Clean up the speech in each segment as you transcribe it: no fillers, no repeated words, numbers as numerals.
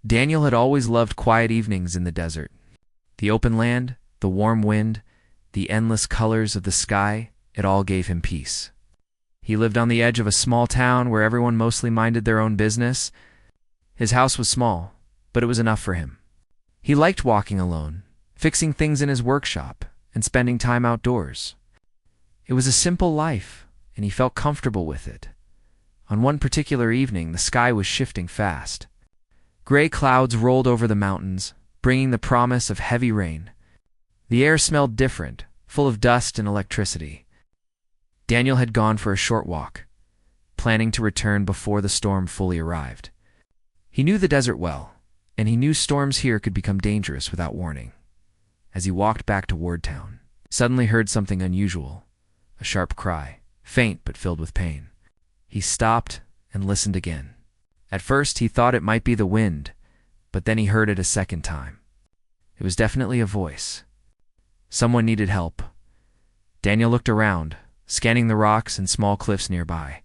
Daniel had always loved quiet evenings in the desert. The open land, the warm wind, the endless colors of the sky, it all gave him peace. He lived on the edge of a small town where everyone mostly minded their own business. His house was small, but it was enough for him. He liked walking alone, fixing things in his workshop, and spending time outdoors. It was a simple life, and he felt comfortable with it. On one particular evening, the sky was shifting fast. Gray clouds rolled over the mountains, bringing the promise of heavy rain. The air smelled different, full of dust and electricity. Daniel had gone for a short walk, planning to return before the storm fully arrived. He knew the desert well, and he knew storms here could become dangerous without warning. As he walked back toward town, he suddenly heard something unusual, a sharp cry, faint but filled with pain. He stopped and listened again. At first, he thought it might be the wind, but then he heard it a second time. It was definitely a voice. Someone needed help. Daniel looked around, scanning the rocks and small cliffs nearby.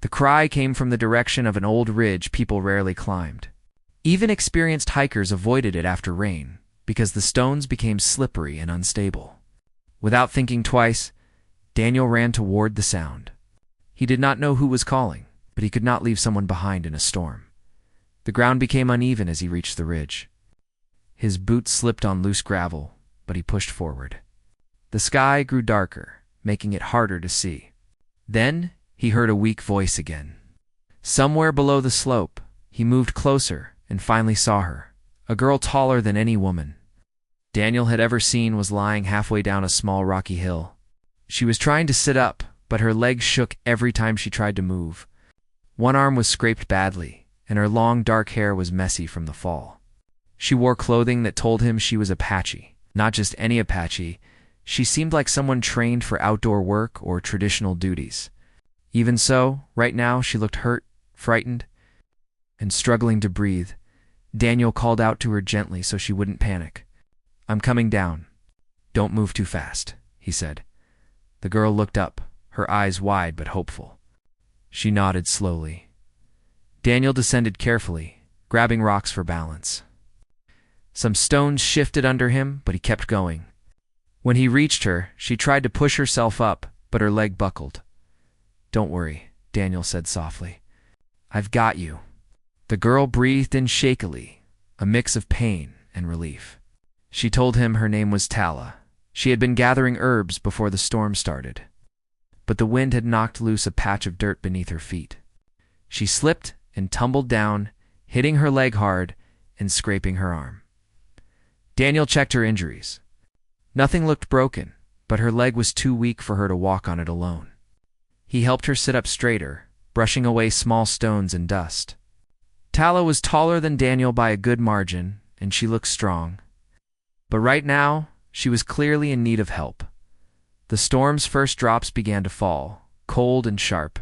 The cry came from the direction of an old ridge people rarely climbed. Even experienced hikers avoided it after rain, because the stones became slippery and unstable. Without thinking twice, Daniel ran toward the sound. He did not know who was calling, but he could not leave someone behind in a storm. The ground became uneven as he reached the ridge. His boots slipped on loose gravel, but he pushed forward. The sky grew darker, making it harder to see. Then he heard a weak voice again. Somewhere below the slope, he moved closer and finally saw her, a girl taller than any woman Daniel had ever seen was lying halfway down a small rocky hill. She was trying to sit up, but her legs shook every time she tried to move. One arm was scraped badly, and her long dark hair was messy from the fall. She wore clothing that told him she was Apache. Not just any Apache, she seemed like someone trained for outdoor work or traditional duties. Even so, right now she looked hurt, frightened, and struggling to breathe. Daniel called out to her gently so she wouldn't panic. "I'm coming down. Don't move too fast," he said. The girl looked up, her eyes wide but hopeful. She nodded slowly. Daniel descended carefully, grabbing rocks for balance. Some stones shifted under him, but he kept going. When he reached her, she tried to push herself up, but her leg buckled. "Don't worry," Daniel said softly. "I've got you." The girl breathed in shakily, a mix of pain and relief. She told him her name was Tala. She had been gathering herbs before the storm started, but the wind had knocked loose a patch of dirt beneath her feet. She slipped and tumbled down, hitting her leg hard and scraping her arm. Daniel checked her injuries. Nothing looked broken, but her leg was too weak for her to walk on it alone. He helped her sit up straighter, brushing away small stones and dust. Tala was taller than Daniel by a good margin, and she looked strong. But right now, she was clearly in need of help. The storm's first drops began to fall, cold and sharp.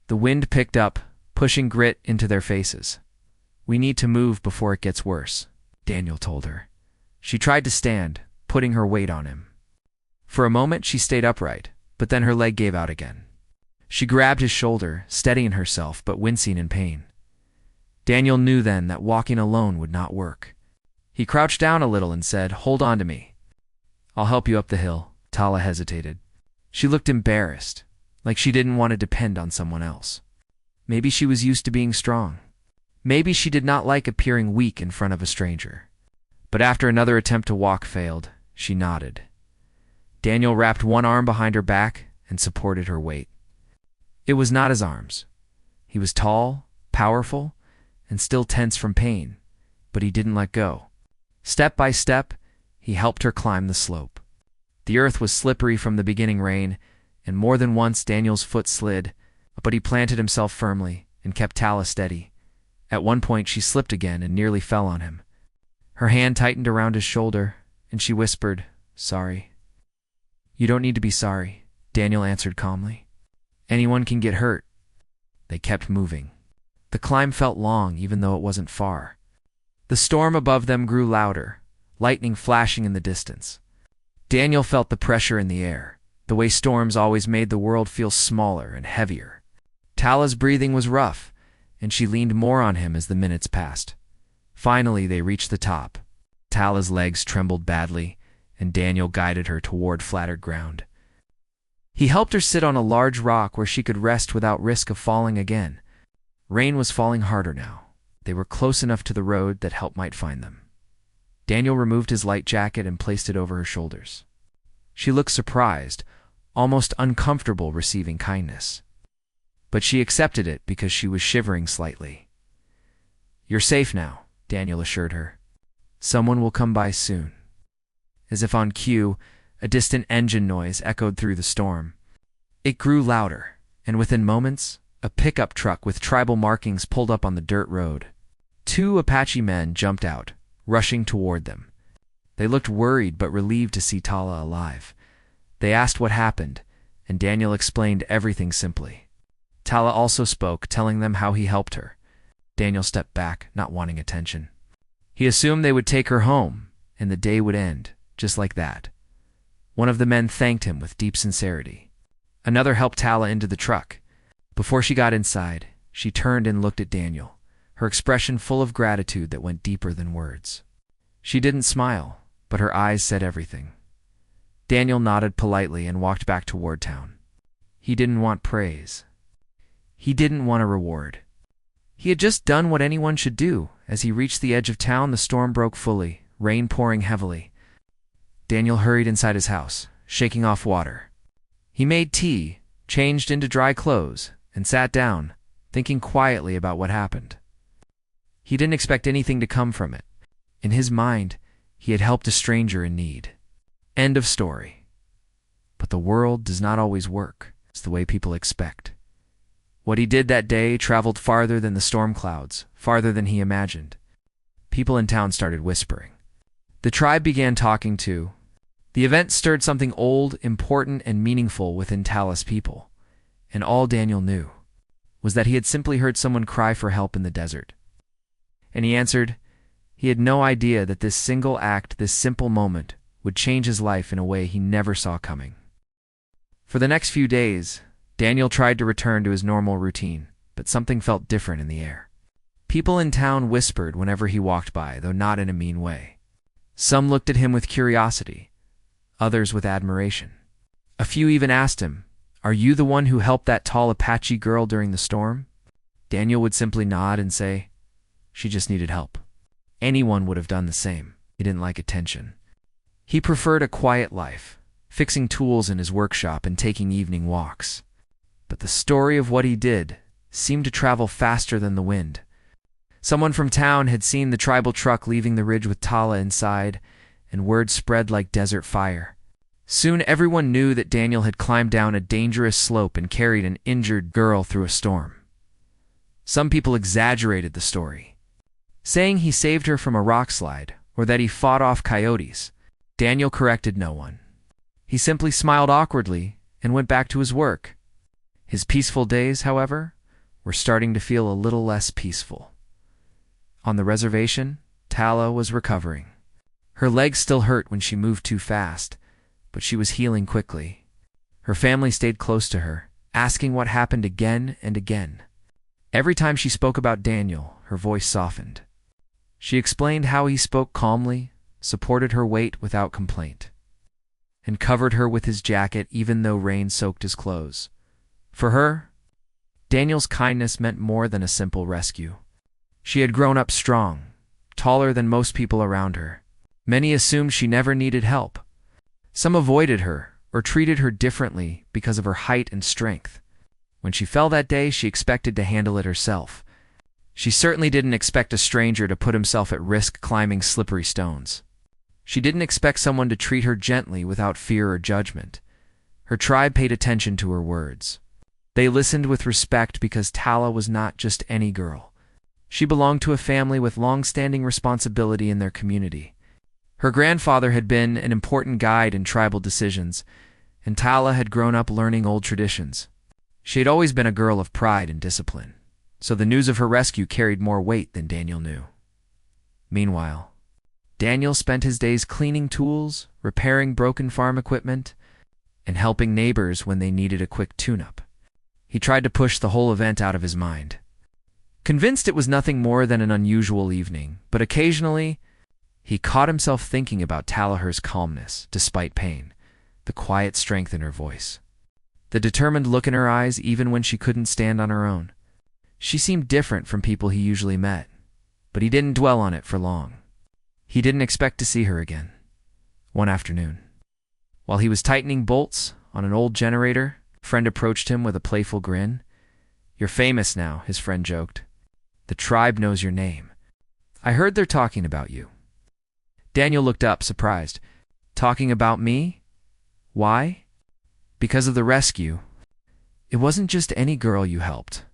The wind picked up, pushing grit into their faces. "We need to move before it gets worse," Daniel told her. She tried to stand, putting her weight on him. For a moment she stayed upright, but then her leg gave out again. She grabbed his shoulder, steadying herself but wincing in pain. Daniel knew then that walking alone would not work. He crouched down a little and said, "Hold on to me. I'll help you up the hill." Tala hesitated. She looked embarrassed, like she didn't want to depend on someone else. Maybe she was used to being strong. Maybe she did not like appearing weak in front of a stranger. But after another attempt to walk failed, she nodded. Daniel wrapped one arm behind her back and supported her weight. It was not his arms. He was tall, powerful, and still tense from pain, but he didn't let go. Step by step, he helped her climb the slope. The earth was slippery from the beginning rain, and more than once Daniel's foot slid, but he planted himself firmly and kept Tala steady. At one point she slipped again and nearly fell on him. Her hand tightened around his shoulder, and she whispered, "Sorry." "You don't need to be sorry," Daniel answered calmly. "Anyone can get hurt." They kept moving. The climb felt long, even though it wasn't far. The storm above them grew louder, lightning flashing in the distance. Daniel felt the pressure in the air, the way storms always made the world feel smaller and heavier. Tala's breathing was rough, and she leaned more on him as the minutes passed. Finally, they reached the top. Tala's legs trembled badly, and Daniel guided her toward flatter ground. He helped her sit on a large rock where she could rest without risk of falling again. Rain was falling harder now. They were close enough to the road that help might find them. Daniel removed his light jacket and placed it over her shoulders. She looked surprised, almost uncomfortable receiving kindness. But she accepted it because she was shivering slightly. "You're safe now," Daniel assured her. "Someone will come by soon." As if on cue, a distant engine noise echoed through the storm. It grew louder, and within moments, a pickup truck with tribal markings pulled up on the dirt road. 2 Apache men jumped out, rushing toward them. They looked worried but relieved to see Tala alive. They asked what happened, and Daniel explained everything simply. Tala also spoke, telling them how he helped her. Daniel stepped back, not wanting attention. He assumed they would take her home, and the day would end, just like that. One of the men thanked him with deep sincerity. Another helped Tala into the truck. Before she got inside, she turned and looked at Daniel, her expression full of gratitude that went deeper than words. She didn't smile, but her eyes said everything. Daniel nodded politely and walked back toward town. He didn't want praise. He didn't want a reward. He had just done what anyone should do. As he reached the edge of town, the storm broke fully, rain pouring heavily. Daniel hurried inside his house, shaking off water. He made tea, changed into dry clothes, and sat down, thinking quietly about what happened. He didn't expect anything to come from it. In his mind, he had helped a stranger in need. End of story. But the world does not always work. It's the way people expect. What he did that day traveled farther than the storm clouds, farther than he imagined. People in town started whispering. The tribe began talking too. The event stirred something old, important, and meaningful within Tala's people. And all Daniel knew was that he had simply heard someone cry for help in the desert. And he answered. He had no idea that this single act, this simple moment, would change his life in a way he never saw coming. For the next few days, Daniel tried to return to his normal routine, but something felt different in the air. People in town whispered whenever he walked by, though not in a mean way. Some looked at him with curiosity, others with admiration. A few even asked him, "Are you the one who helped that tall Apache girl during the storm?" Daniel would simply nod and say, "She just needed help." Anyone would have done the same. He didn't like attention. He preferred a quiet life, fixing tools in his workshop and taking evening walks. But the story of what he did seemed to travel faster than the wind. Someone from town had seen the tribal truck leaving the ridge with Tala inside, and word spread like desert fire. Soon everyone knew that Daniel had climbed down a dangerous slope and carried an injured girl through a storm. Some people exaggerated the story, saying he saved her from a rock slide or that he fought off coyotes. Daniel corrected no one. He simply smiled awkwardly and went back to his work. His peaceful days, however, were starting to feel a little less peaceful. On the reservation, Tala was recovering. Her legs still hurt when she moved too fast, but she was healing quickly. Her family stayed close to her, asking what happened again and again. Every time she spoke about Daniel, her voice softened. She explained how he spoke calmly, supported her weight without complaint, and covered her with his jacket even though rain soaked his clothes. For her, Daniel's kindness meant more than a simple rescue. She had grown up strong, taller than most people around her. Many assumed she never needed help. Some avoided her or treated her differently because of her height and strength. When she fell that day, she expected to handle it herself. She certainly didn't expect a stranger to put himself at risk climbing slippery stones. She didn't expect someone to treat her gently without fear or judgment. Her tribe paid attention to her words. They listened with respect because Tala was not just any girl. She belonged to a family with long-standing responsibility in their community. Her grandfather had been an important guide in tribal decisions, and Tala had grown up learning old traditions. She had always been a girl of pride and discipline, so the news of her rescue carried more weight than Daniel knew. Meanwhile, Daniel spent his days cleaning tools, repairing broken farm equipment, and helping neighbors when they needed a quick tune-up. He tried to push the whole event out of his mind. Convinced it was nothing more than an unusual evening, but occasionally he caught himself thinking about Talaher's calmness, despite pain, the quiet strength in her voice, the determined look in her eyes even when she couldn't stand on her own. She seemed different from people he usually met, but he didn't dwell on it for long. He didn't expect to see her again. One afternoon, while he was tightening bolts on an old generator, a friend approached him with a playful grin. "You're famous now," his friend joked. "The tribe knows your name. I heard they're talking about you." Daniel looked up, surprised. "Talking about me? Why?" "Because of the rescue. It wasn't just any girl you helped.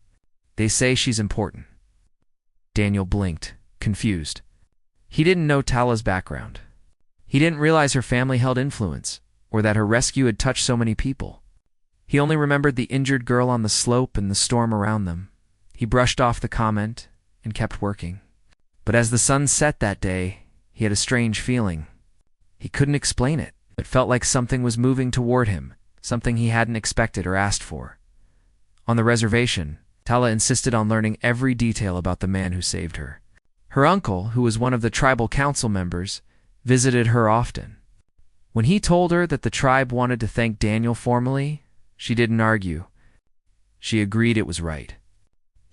They say she's important." Daniel blinked, confused. He didn't know Tala's background. He didn't realize her family held influence, or that her rescue had touched so many people. He only remembered the injured girl on the slope and the storm around them. He brushed off the comment and kept working. But as the sun set that day, he had a strange feeling. He couldn't explain it. It felt like something was moving toward him, something he hadn't expected or asked for. On the reservation, Tala insisted on learning every detail about the man who saved her. Her uncle, who was one of the tribal council members, visited her often. When he told her that the tribe wanted to thank Daniel formally, she didn't argue. She agreed it was right.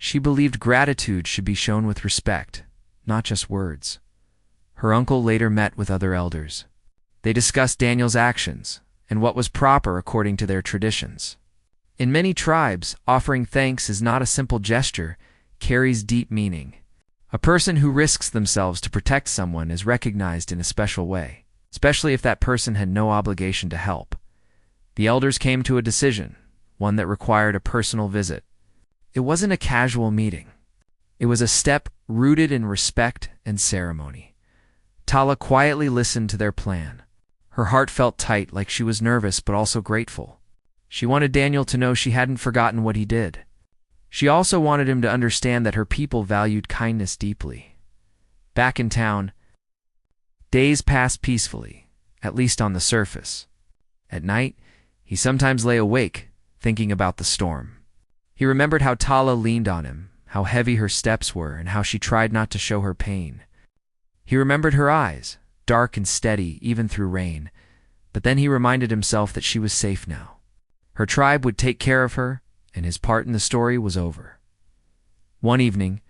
She believed gratitude should be shown with respect, not just words. Her uncle later met with other elders. They discussed Daniel's actions and what was proper according to their traditions. In many tribes, offering thanks is not a simple gesture, carries deep meaning. A person who risks themselves to protect someone is recognized in a special way, especially if that person had no obligation to help. The elders came to a decision, one that required a personal visit. It wasn't a casual meeting. It was a step rooted in respect and ceremony. Tala quietly listened to their plan. Her heart felt tight, like she was nervous but also grateful. She wanted Daniel to know she hadn't forgotten what he did. She also wanted him to understand that her people valued kindness deeply. Back in town, days passed peacefully, at least on the surface. At night, he sometimes lay awake, thinking about the storm. He remembered how Tala leaned on him, how heavy her steps were, and how she tried not to show her pain. He remembered her eyes, dark and steady even through rain, but then he reminded himself that she was safe now. Her tribe would take care of her, and his part in the story was over. One evening,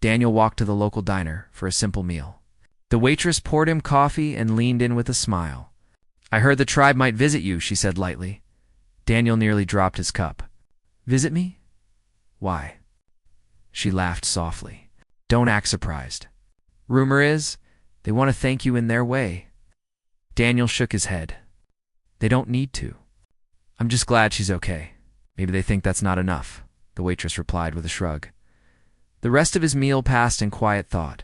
Daniel walked to the local diner for a simple meal. The waitress poured him coffee and leaned in with a smile. "I heard the tribe might visit you," she said lightly. Daniel nearly dropped his cup. "Visit me? Why?" She laughed softly. "Don't act surprised. Rumor is, they want to thank you in their way." Daniel shook his head. "They don't need to. I'm just glad she's okay. Maybe they think that's not enough," the waitress replied with a shrug. The rest of his meal passed in quiet thought.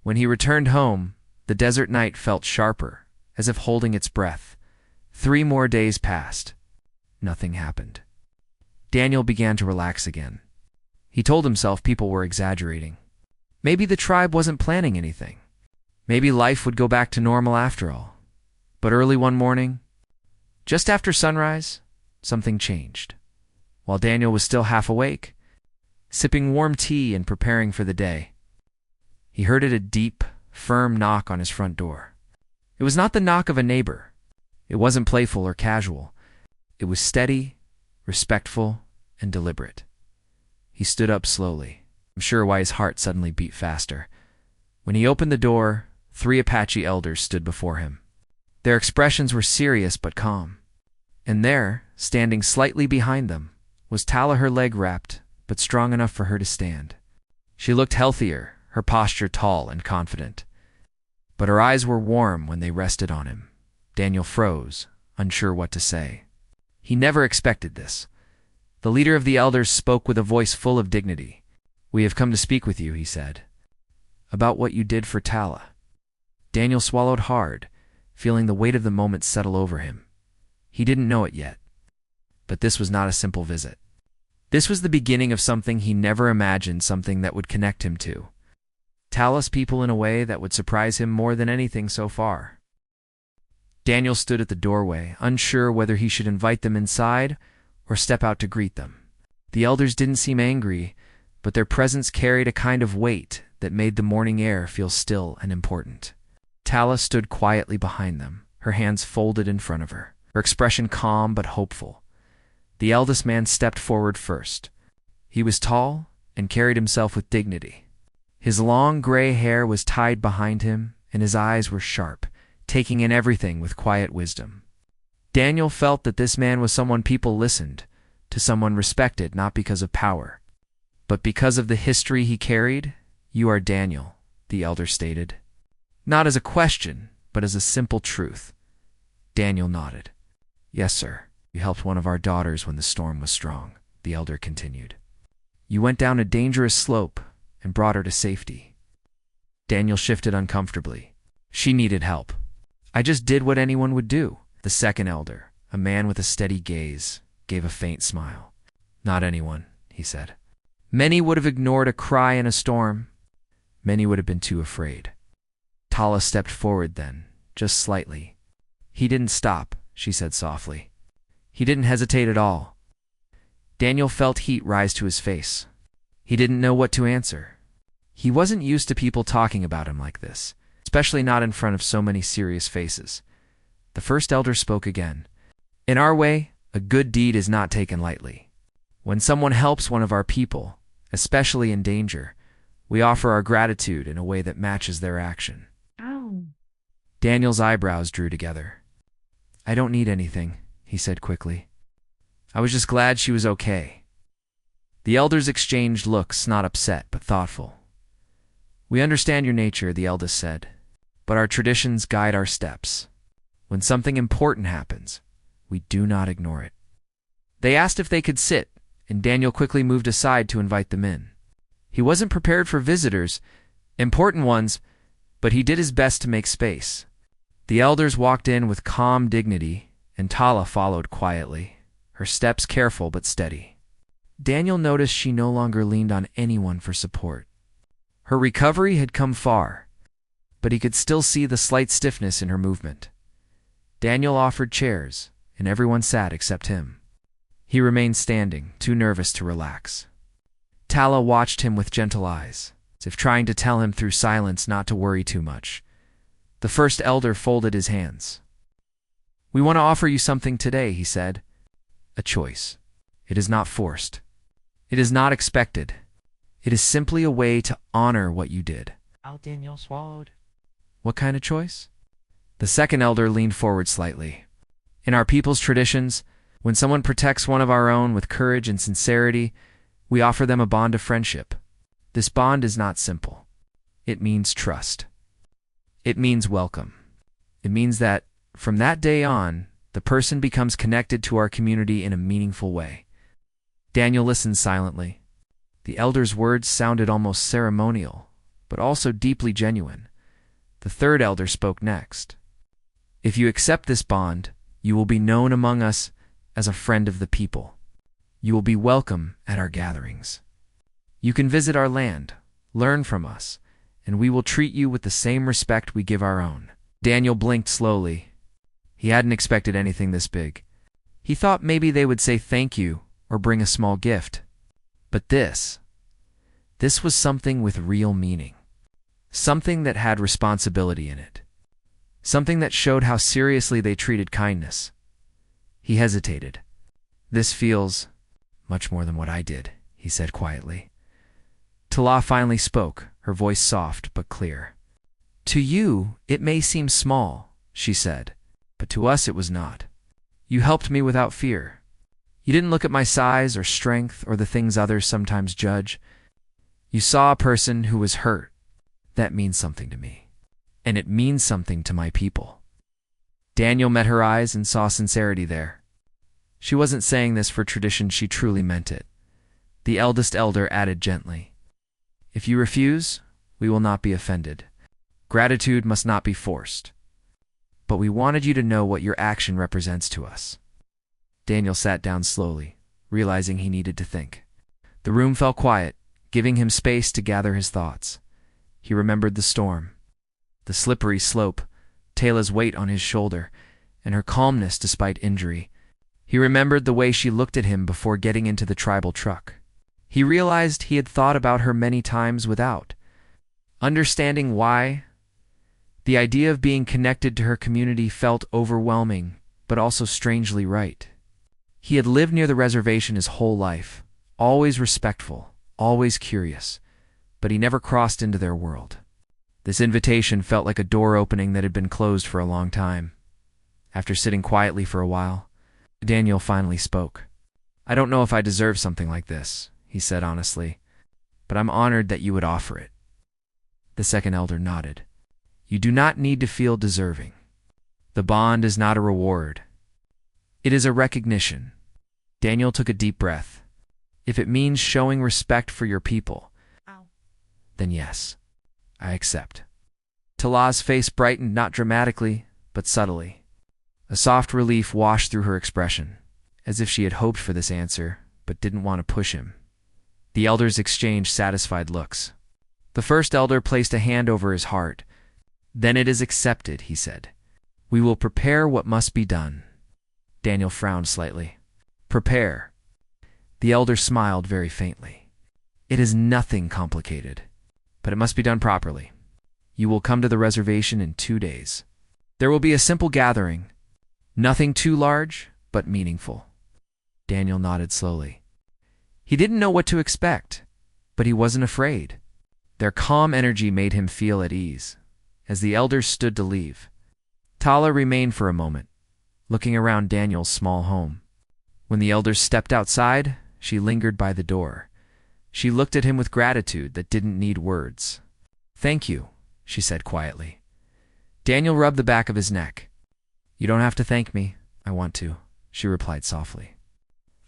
When he returned home, the desert night felt sharper, as if holding its breath. 3 more days passed. Nothing happened. Daniel began to relax again. He told himself people were exaggerating. Maybe the tribe wasn't planning anything. Maybe life would go back to normal after all. But early one morning, just after sunrise, something changed. While Daniel was still half awake, sipping warm tea and preparing for the day, he heard a deep, firm knock on his front door. It was not the knock of a neighbor. It wasn't playful or casual. It was steady, respectful, and deliberate. He stood up slowly, unsure why his heart suddenly beat faster. When he opened the door, 3 Apache elders stood before him. Their expressions were serious but calm. And there, standing slightly behind them, was Tala, her leg wrapped, but strong enough for her to stand. She looked healthier, her posture tall and confident. But her eyes were warm when they rested on him. Daniel froze, unsure what to say. He never expected this. The leader of the elders spoke with a voice full of dignity. "We have come to speak with you," he said, "about what you did for Tala." Daniel swallowed hard, feeling the weight of the moment settle over him. He didn't know it yet. But this was not a simple visit. This was the beginning of something he never imagined, something that would connect him to Tala's people in a way that would surprise him more than anything so far. Daniel stood at the doorway, unsure whether he should invite them inside or step out to greet them. The elders didn't seem angry, but their presence carried a kind of weight that made the morning air feel still and important. Tala stood quietly behind them, her hands folded in front of her, her expression calm but hopeful. The eldest man stepped forward first. He was tall and carried himself with dignity. His long gray hair was tied behind him, and his eyes were sharp, taking in everything with quiet wisdom. Daniel felt that this man was someone people listened to, someone respected not because of power, but because of the history he carried. "You are Daniel," the elder stated. Not as a question, but as a simple truth. Daniel nodded. "Yes, sir. You helped one of our daughters when the storm was strong," the elder continued. "You went down a dangerous slope and brought her to safety." Daniel shifted uncomfortably. "She needed help. I just did what anyone would do." The second elder, a man with a steady gaze, gave a faint smile. "Not anyone," he said. "Many would have ignored a cry in a storm. Many would have been too afraid." Tala stepped forward then, just slightly. "He didn't stop," she said softly. "He didn't hesitate at all." Daniel felt heat rise to his face. He didn't know what to answer. He wasn't used to people talking about him like this, especially not in front of so many serious faces. The first elder spoke again. "In our way, a good deed is not taken lightly. When someone helps one of our people, especially in danger, we offer our gratitude in a way that matches their action." Ow. Daniel's eyebrows drew together. "I don't need anything," he said quickly. "I was just glad she was okay." The elders exchanged looks, not upset, but thoughtful. "We understand your nature," the eldest said, "but our traditions guide our steps. When something important happens, we do not ignore it." They asked if they could sit, and Daniel quickly moved aside to invite them in. He wasn't prepared for visitors, important ones, but he did his best to make space. The elders walked in with calm dignity, and Tala followed quietly, her steps careful but steady. Daniel noticed she no longer leaned on anyone for support. Her recovery had come far, but he could still see the slight stiffness in her movement. Daniel offered chairs, and everyone sat except him. He remained standing, too nervous to relax. Tala watched him with gentle eyes, as if trying to tell him through silence not to worry too much. The first elder folded his hands. "We want to offer you something today," he said. "A choice. It is not forced. It is not expected. It is simply a way to honor what you did." Daniel swallowed. "What kind of choice?" The second elder leaned forward slightly. "In our people's traditions, when someone protects one of our own with courage and sincerity, we offer them a bond of friendship. This bond is not simple. It means trust. It means welcome. It means that, from that day on, the person becomes connected to our community in a meaningful way." Daniel listened silently. The elder's words sounded almost ceremonial, but also deeply genuine. The third elder spoke next. "If you accept this bond, you will be known among us as a friend of the people. You will be welcome at our gatherings. You can visit our land, learn from us, and we will treat you with the same respect we give our own." Daniel blinked slowly. He hadn't expected anything this big. He thought maybe they would say thank you or bring a small gift. But this was something with real meaning. Something that had responsibility in it. Something that showed how seriously they treated kindness. He hesitated. "This feels much more than what I did," he said quietly. Tala finally spoke, her voice soft but clear. "To you, it may seem small," she said, "but to us it was not. You helped me without fear. You didn't look at my size or strength or the things others sometimes judge. You saw a person who was hurt. That means something to me. And it means something to my people." Daniel met her eyes and saw sincerity there. She wasn't saying this for tradition, she truly meant it. The eldest elder added gently, "If you refuse, we will not be offended. Gratitude must not be forced. But we wanted you to know what your action represents to us." Daniel sat down slowly, realizing he needed to think. The room fell quiet, giving him space to gather his thoughts. He remembered the storm, the slippery slope, Tala's weight on his shoulder, and her calmness despite injury. He remembered the way she looked at him before getting into the tribal truck. He realized he had thought about her many times without understanding why. The idea of being connected to her community felt overwhelming, but also strangely right. He had lived near the reservation his whole life, always respectful, always curious, but he never crossed into their world. This invitation felt like a door opening that had been closed for a long time. After sitting quietly for a while, Daniel finally spoke. "I don't know if I deserve something like this," he said honestly, "but I'm honored that you would offer it." The second elder nodded. "You do not need to feel deserving. The bond is not a reward. It is a recognition." Daniel took a deep breath. "If it means showing respect for your people, then yes, I accept." Tala's face brightened not dramatically, but subtly. A soft relief washed through her expression, as if she had hoped for this answer, but didn't want to push him. The elders exchanged satisfied looks. The first elder placed a hand over his heart. "Then it is accepted," he said. "We will prepare what must be done." Daniel frowned slightly. "Prepare." The elder smiled very faintly. "It is nothing complicated, but it must be done properly. You will come to the reservation in 2 days. There will be a simple gathering, nothing too large, but meaningful." Daniel nodded slowly. He didn't know what to expect, but he wasn't afraid. Their calm energy made him feel at ease. As the elders stood to leave, Tala remained for a moment, looking around Daniel's small home. When the elders stepped outside, she lingered by the door. She looked at him with gratitude that didn't need words. "Thank you," she said quietly. Daniel rubbed the back of his neck. "You don't have to thank me. I want to," she replied softly.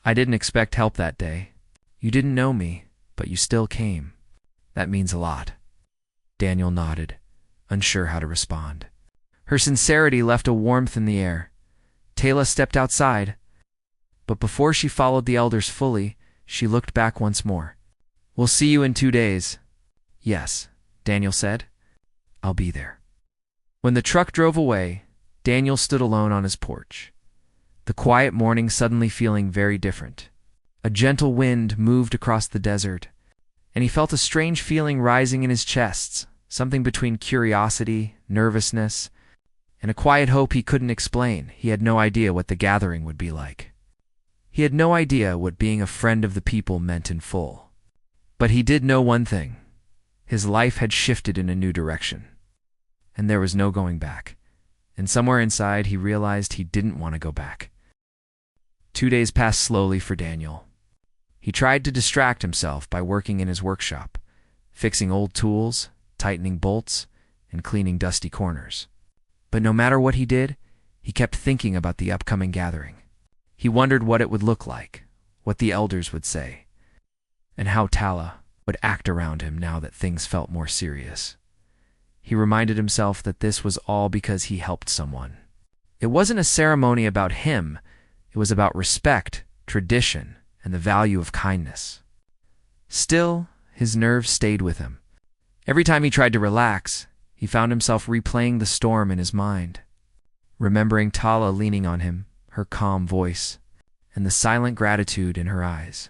"I didn't expect help that day. You didn't know me, but you still came. That means a lot." Daniel nodded, unsure how to respond. Her sincerity left a warmth in the air. Tala stepped outside, but before she followed the elders fully, she looked back once more. "We'll see you in 2 days." "Yes," Daniel said. "I'll be there." When the truck drove away, Daniel stood alone on his porch. The quiet morning suddenly feeling very different. A gentle wind moved across the desert, and he felt a strange feeling rising in his chest, something between curiosity, nervousness, and a quiet hope he couldn't explain. He had no idea what the gathering would be like. He had no idea what being a friend of the people meant in full. But he did know one thing. His life had shifted in a new direction, and there was no going back. And somewhere inside, he realized he didn't want to go back. 2 days passed slowly for Daniel. He tried to distract himself by working in his workshop, fixing old tools, tightening bolts, and cleaning dusty corners. But no matter what he did, he kept thinking about the upcoming gathering. He wondered what it would look like, what the elders would say, and how Tala would act around him now that things felt more serious. He reminded himself that this was all because he helped someone. It wasn't a ceremony about him. It was about respect, tradition, and the value of kindness. Still, his nerves stayed with him. Every time he tried to relax, he found himself replaying the storm in his mind, remembering Tala leaning on him, her calm voice, and the silent gratitude in her eyes.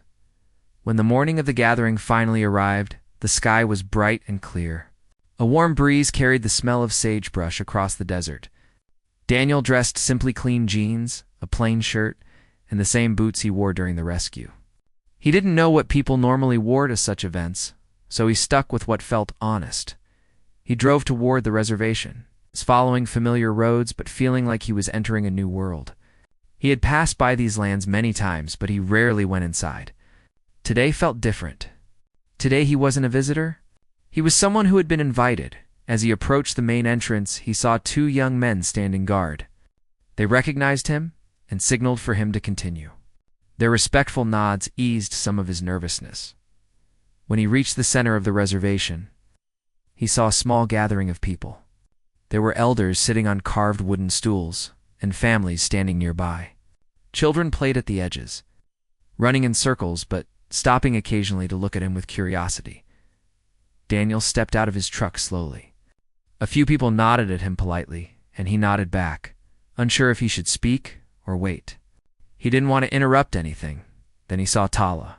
When the morning of the gathering finally arrived, the sky was bright and clear. A warm breeze carried the smell of sagebrush across the desert. Daniel dressed simply clean jeans, a plain shirt, and the same boots he wore during the rescue. He didn't know what people normally wore to such events, so he stuck with what felt honest. He drove toward the reservation, following familiar roads but feeling like he was entering a new world. He had passed by these lands many times, but he rarely went inside. Today felt different. Today he wasn't a visitor. He was someone who had been invited. As he approached the main entrance, he saw 2 young men standing guard. They recognized him and signaled for him to continue. Their respectful nods eased some of his nervousness. When he reached the center of the reservation, he saw a small gathering of people. There were elders sitting on carved wooden stools, and families standing nearby. Children played at the edges, running in circles but stopping occasionally to look at him with curiosity. Daniel stepped out of his truck slowly. A few people nodded at him politely, and he nodded back, unsure if he should speak or wait. He didn't want to interrupt anything. Then he saw Tala.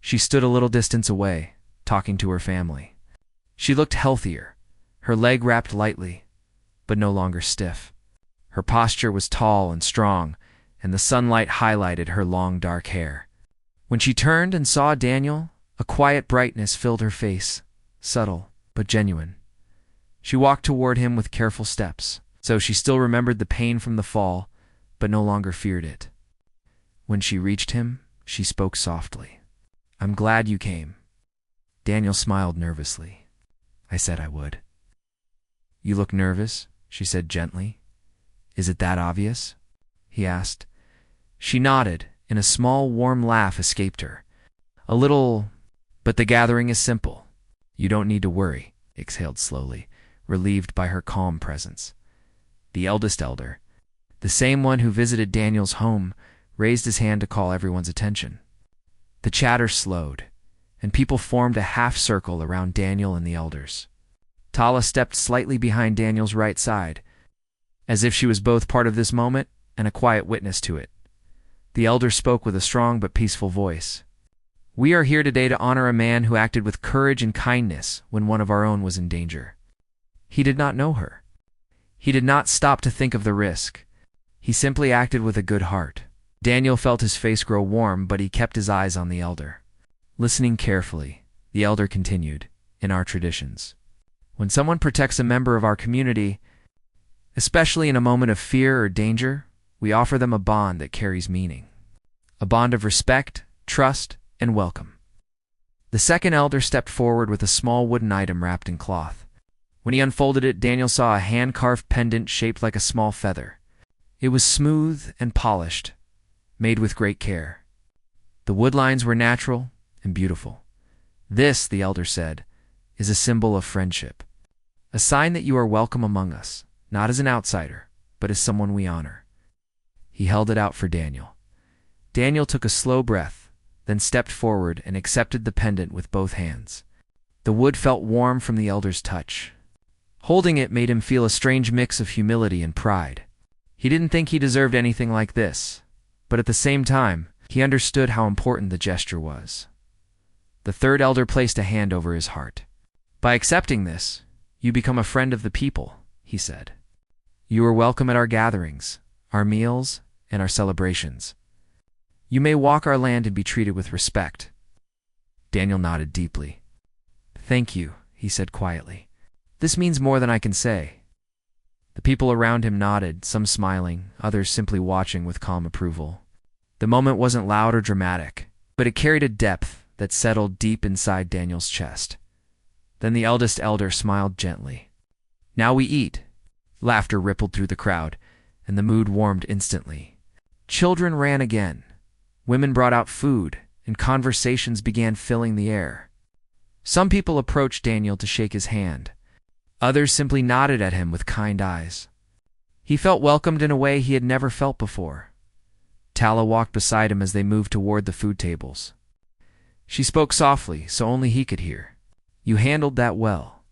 She stood a little distance away, talking to her family. She looked healthier, her leg wrapped lightly, but no longer stiff. Her posture was tall and strong, and the sunlight highlighted her long dark hair. When she turned and saw Daniel, a quiet brightness filled her face, subtle but genuine. She walked toward him with careful steps, so she still remembered the pain from the fall, but no longer feared it. When she reached him, she spoke softly. "I'm glad you came." Daniel smiled nervously. "I said I would." "You look nervous," she said gently. "Is it that obvious?" he asked. She nodded, and a small, warm laugh escaped her. "A little, but the gathering is simple. You don't need to worry," he exhaled slowly, relieved by her calm presence. The eldest elder, the same one who visited Daniel's home, raised his hand to call everyone's attention. The chatter slowed, and people formed a half-circle around Daniel and the elders. Tala stepped slightly behind Daniel's right side, as if she was both part of this moment and a quiet witness to it. The elder spoke with a strong but peaceful voice. "We are here today to honor a man who acted with courage and kindness when one of our own was in danger. He did not know her. He did not stop to think of the risk. He simply acted with a good heart." Daniel felt his face grow warm, but he kept his eyes on the elder. Listening carefully, the elder continued, "In our traditions, when someone protects a member of our community, especially in a moment of fear or danger, we offer them a bond that carries meaning. A bond of respect, trust, and welcome." The second elder stepped forward with a small wooden item wrapped in cloth. When he unfolded it, Daniel saw a hand-carved pendant shaped like a small feather. It was smooth and polished, made with great care. The wood lines were natural and beautiful. "This," the elder said, "is a symbol of friendship. A sign that you are welcome among us, not as an outsider, but as someone we honor." He held it out for Daniel. Daniel took a slow breath, then stepped forward and accepted the pendant with both hands. The wood felt warm from the elder's touch. Holding it made him feel a strange mix of humility and pride. He didn't think he deserved anything like this, but at the same time, he understood how important the gesture was. The third elder placed a hand over his heart. "By accepting this, you become a friend of the people," he said. "You are welcome at our gatherings, our meals, and our celebrations. You may walk our land and be treated with respect." Daniel nodded deeply. "Thank you," he said quietly. "This means more than I can say." The people around him nodded, some smiling, others simply watching with calm approval. The moment wasn't loud or dramatic, but it carried a depth that settled deep inside Daniel's chest. Then the eldest elder smiled gently. "Now we eat." Laughter rippled through the crowd, and the mood warmed instantly. Children ran again. Women brought out food, and conversations began filling the air. Some people approached Daniel to shake his hand. Others simply nodded at him with kind eyes. He felt welcomed in a way he had never felt before. Tala walked beside him as they moved toward the food tables. She spoke softly, so only he could hear. "You handled that well."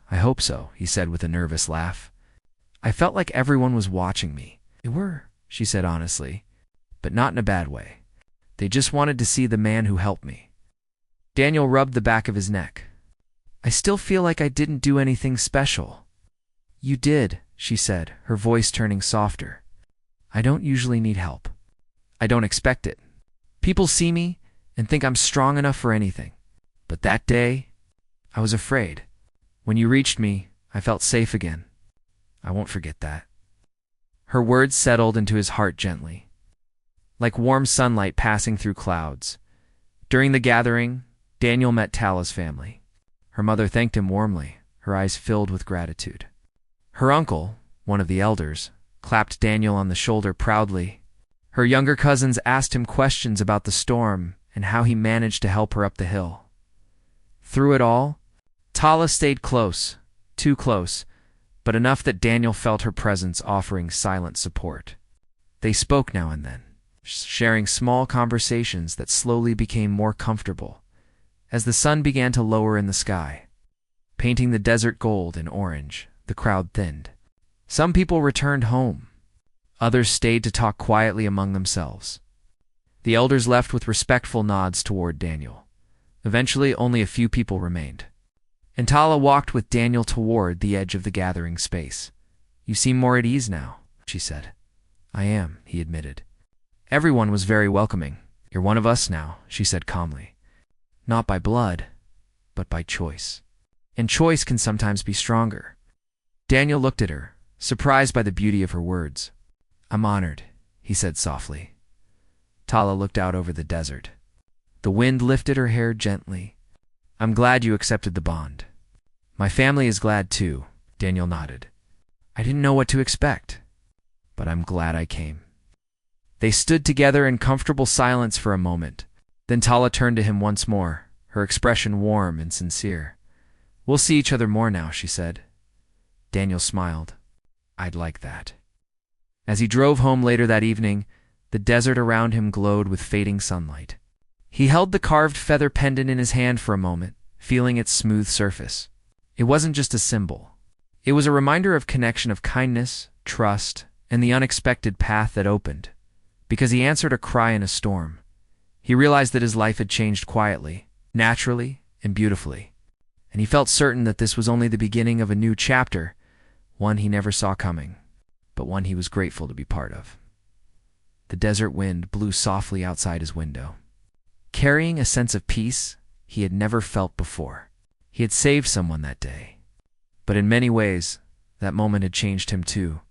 "I hope so," he said with a nervous laugh. "I felt like everyone was watching me." "They were," she said honestly, "but not in a bad way. They just wanted to see the man who helped me." Daniel rubbed the back of his neck. "I still feel like I didn't do anything special." "You did," she said, her voice turning softer. "I don't usually need help. I don't expect it. People see me and think I'm strong enough for anything. But that day, I was afraid. When you reached me, I felt safe again. I won't forget that." Her words settled into his heart gently, like warm sunlight passing through clouds. During the gathering, Daniel met Tala's family. Her mother thanked him warmly, her eyes filled with gratitude. Her uncle, one of the elders, clapped Daniel on the shoulder proudly. Her younger cousins asked him questions about the storm and how he managed to help her up the hill. Through it all, Tala stayed close, too close, but enough that Daniel felt her presence offering silent support. They spoke now and then, sharing small conversations that slowly became more comfortable. As the sun began to lower in the sky, painting the desert gold and orange, the crowd thinned. Some people returned home. Others stayed to talk quietly among themselves. The elders left with respectful nods toward Daniel. Eventually, only a few people remained. And Tala walked with Daniel toward the edge of the gathering space. "You seem more at ease now," she said. "I am," he admitted. Everyone was very welcoming. "You're one of us now," she said calmly. "Not by blood, but by choice. And choice can sometimes be stronger." Daniel looked at her, surprised by the beauty of her words. "I'm honored," he said softly. Tala looked out over the desert. The wind lifted her hair gently. "I'm glad you accepted the bond." "My family is glad too," Daniel nodded. "I didn't know what to expect, but I'm glad I came." They stood together in comfortable silence for a moment. Then Tala turned to him once more, her expression warm and sincere. "We'll see each other more now," she said. Daniel smiled. "I'd like that." As he drove home later that evening, the desert around him glowed with fading sunlight. He held the carved feather pendant in his hand for a moment, feeling its smooth surface. It wasn't just a symbol. It was a reminder of connection, of kindness, trust, and the unexpected path that opened. Because he answered a cry in a storm. He realized that his life had changed quietly, naturally, and beautifully. And he felt certain that this was only the beginning of a new chapter, one he never saw coming, but one he was grateful to be part of. The desert wind blew softly outside his window, carrying a sense of peace he had never felt before. He had saved someone that day. But in many ways, that moment had changed him too.